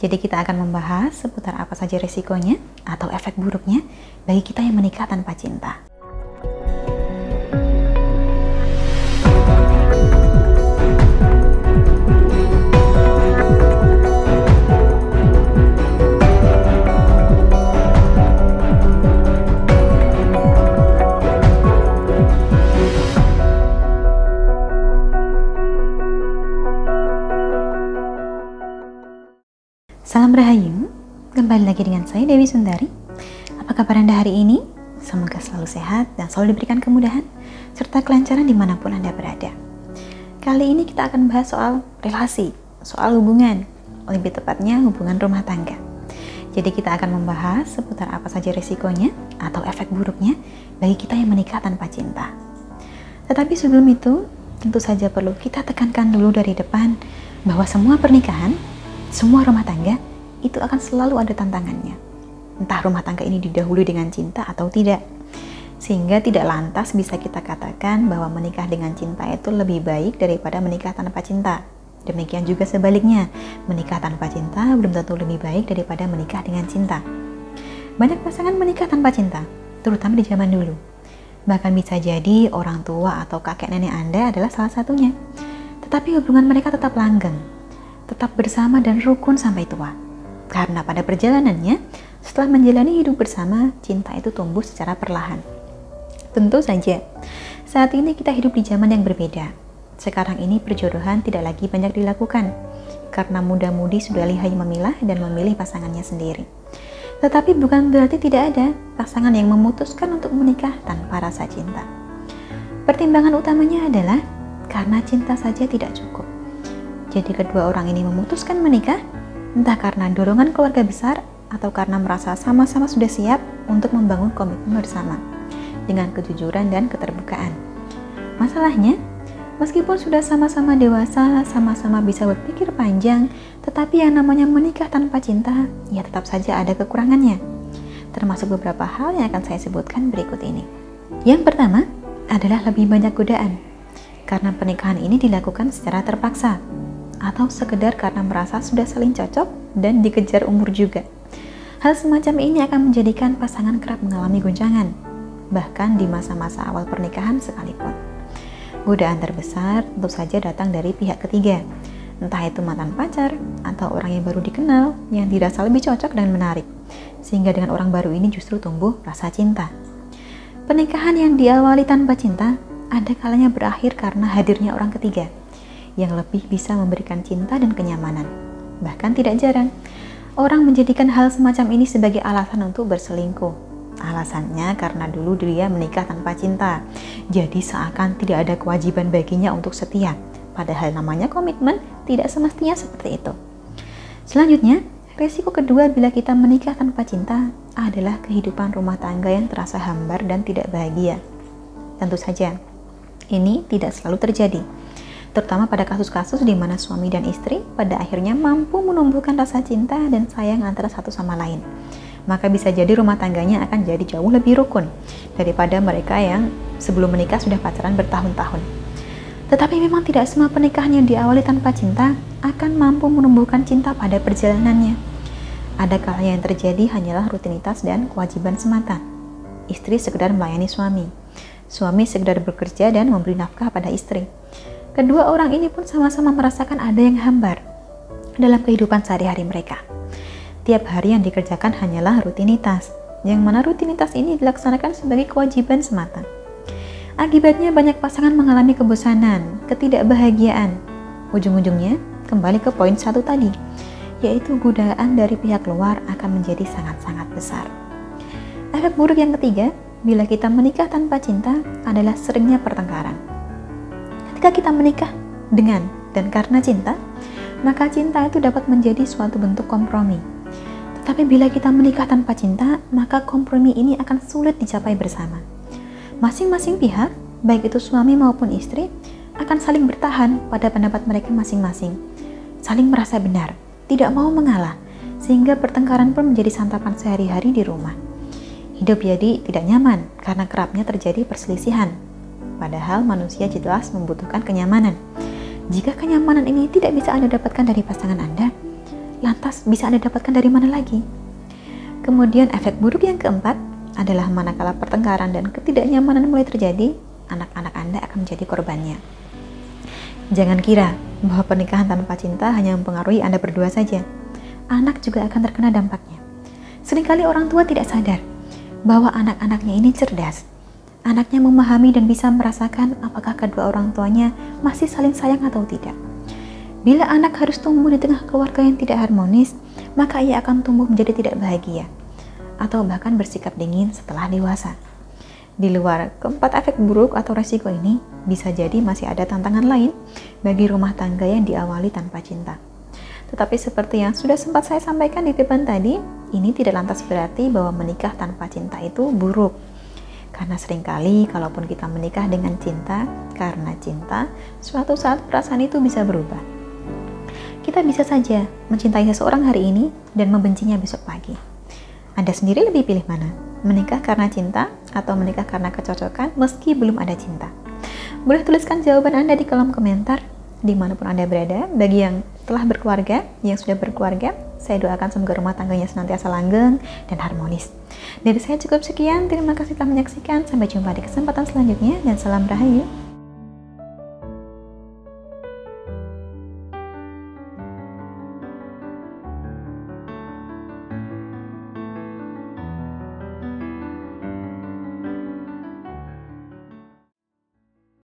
Jadi kita akan membahas seputar apa saja risikonya atau efek buruknya bagi kita yang menikah tanpa cinta. Salam Rahayu, kembali lagi dengan saya Dewi Sundari. Apa kabar Anda hari ini? Semoga selalu sehat dan selalu diberikan kemudahan serta kelancaran dimanapun Anda berada. Kali ini kita akan bahas soal relasi, soal hubungan, lebih tepatnya hubungan rumah tangga. Jadi kita akan membahas seputar apa saja risikonya atau efek buruknya bagi kita yang menikah tanpa cinta. Tetapi sebelum itu, tentu saja perlu kita tekankan dulu dari depan bahwa semua pernikahan, semua rumah tangga itu akan selalu ada tantangannya. Entah rumah tangga ini didahului dengan cinta atau tidak. Sehingga tidak lantas bisa kita katakan bahwa menikah dengan cinta itu lebih baik daripada menikah tanpa cinta. Demikian juga sebaliknya, menikah tanpa cinta belum tentu lebih baik daripada menikah dengan cinta. Banyak pasangan menikah tanpa cinta, terutama di zaman dulu. Bahkan bisa jadi orang tua atau kakek nenek Anda adalah salah satunya. Tetapi hubungan mereka tetap langgeng, tetap bersama dan rukun sampai tua. Karena pada perjalanannya, setelah menjalani hidup bersama, cinta itu tumbuh secara perlahan. Tentu saja, saat ini kita hidup di zaman yang berbeda. Sekarang ini perjodohan tidak lagi banyak dilakukan, karena muda-mudi sudah lihai memilah dan memilih pasangannya sendiri. Tetapi bukan berarti tidak ada pasangan yang memutuskan untuk menikah tanpa rasa cinta. Pertimbangan utamanya adalah karena cinta saja tidak cukup. Jadi kedua orang ini memutuskan menikah, entah karena dorongan keluarga besar atau karena merasa sama-sama sudah siap untuk membangun komitmen bersama dengan kejujuran dan keterbukaan. Masalahnya, meskipun sudah sama-sama dewasa, sama-sama bisa berpikir panjang, tetapi yang namanya menikah tanpa cinta, ya tetap saja ada kekurangannya. Termasuk beberapa hal yang akan saya sebutkan berikut ini. Yang pertama adalah lebih banyak godaan, karena pernikahan ini dilakukan secara terpaksa, atau sekedar karena merasa sudah saling cocok dan dikejar umur juga. Hal semacam ini akan menjadikan pasangan kerap mengalami goncangan, bahkan di masa-masa awal pernikahan sekalipun. Godaan terbesar tentu saja datang dari pihak ketiga, entah itu mantan pacar atau orang yang baru dikenal yang dirasa lebih cocok dan menarik, sehingga dengan orang baru ini justru tumbuh rasa cinta. Pernikahan yang diawali tanpa cinta ada kalanya berakhir karena hadirnya orang ketiga yang lebih bisa memberikan cinta dan kenyamanan. Bahkan tidak jarang, orang menjadikan hal semacam ini sebagai alasan untuk berselingkuh. Alasannya karena dulu dia menikah tanpa cinta, jadi seakan tidak ada kewajiban baginya untuk setia. Padahal namanya komitmen tidak semestinya seperti itu. Selanjutnya, risiko kedua bila kita menikah tanpa cinta adalah kehidupan rumah tangga yang terasa hambar dan tidak bahagia. Tentu saja, ini tidak selalu terjadi, terutama pada kasus-kasus di mana suami dan istri pada akhirnya mampu menumbuhkan rasa cinta dan sayang antara satu sama lain. Maka bisa jadi rumah tangganya akan jadi jauh lebih rukun daripada mereka yang sebelum menikah sudah pacaran bertahun-tahun. Tetapi memang tidak semua pernikahan yang diawali tanpa cinta akan mampu menumbuhkan cinta pada perjalanannya. Ada kalanya yang terjadi hanyalah rutinitas dan kewajiban semata. Istri sekedar melayani suami, suami sekedar bekerja dan memberi nafkah pada istri. Kedua orang ini pun sama-sama merasakan ada yang hambar dalam kehidupan sehari-hari mereka. Tiap hari yang dikerjakan hanyalah rutinitas, yang mana rutinitas ini dilaksanakan sebagai kewajiban semata. Akibatnya banyak pasangan mengalami kebosanan, ketidakbahagiaan. Ujung-ujungnya kembali ke poin satu tadi, yaitu godaan dari pihak luar akan menjadi sangat-sangat besar. Efek buruk yang ketiga, bila kita menikah tanpa cinta adalah seringnya pertengkaran. Ketika kita menikah dengan dan karena cinta, maka cinta itu dapat menjadi suatu bentuk kompromi. Tetapi bila kita menikah tanpa cinta, maka kompromi ini akan sulit dicapai bersama. Masing-masing pihak, baik itu suami maupun istri, akan saling bertahan pada pendapat mereka masing-masing, saling merasa benar, tidak mau mengalah, sehingga pertengkaran pun menjadi santapan sehari-hari di rumah. Hidup jadi tidak nyaman karena kerapnya terjadi perselisihan. Padahal manusia jelas membutuhkan kenyamanan. Jika kenyamanan ini tidak bisa Anda dapatkan dari pasangan Anda, lantas bisa Anda dapatkan dari mana lagi? Kemudian efek buruk yang keempat adalah manakala pertengkaran dan ketidaknyamanan mulai terjadi, anak-anak Anda akan menjadi korbannya. Jangan kira bahwa pernikahan tanpa cinta hanya mempengaruhi Anda berdua saja. Anak juga akan terkena dampaknya. Seringkali orang tua tidak sadar bahwa anak-anaknya ini cerdas. Anaknya memahami dan bisa merasakan apakah kedua orang tuanya masih saling sayang atau tidak. Bila anak harus tumbuh di tengah keluarga yang tidak harmonis, maka ia akan tumbuh menjadi tidak bahagia, atau bahkan bersikap dingin setelah dewasa. Di luar keempat efek buruk atau resiko ini, bisa jadi masih ada tantangan lain bagi rumah tangga yang diawali tanpa cinta. Tetapi seperti yang sudah sempat saya sampaikan di depan tadi, ini tidak lantas berarti bahwa menikah tanpa cinta itu buruk. Karena seringkali kalaupun kita menikah dengan cinta, karena cinta, suatu saat perasaan itu bisa berubah. Kita bisa saja mencintai seseorang hari ini dan membencinya besok pagi. Anda sendiri lebih pilih mana? Menikah karena cinta atau menikah karena kecocokan meski belum ada cinta? Boleh tuliskan jawaban Anda di kolom komentar dimanapun Anda berada. Bagi yang telah berkeluarga, yang sudah berkeluarga, saya doakan semoga rumah tangganya senantiasa langgeng dan harmonis. Dari saya cukup sekian, terima kasih telah menyaksikan. Sampai jumpa di kesempatan selanjutnya dan salam rahayu.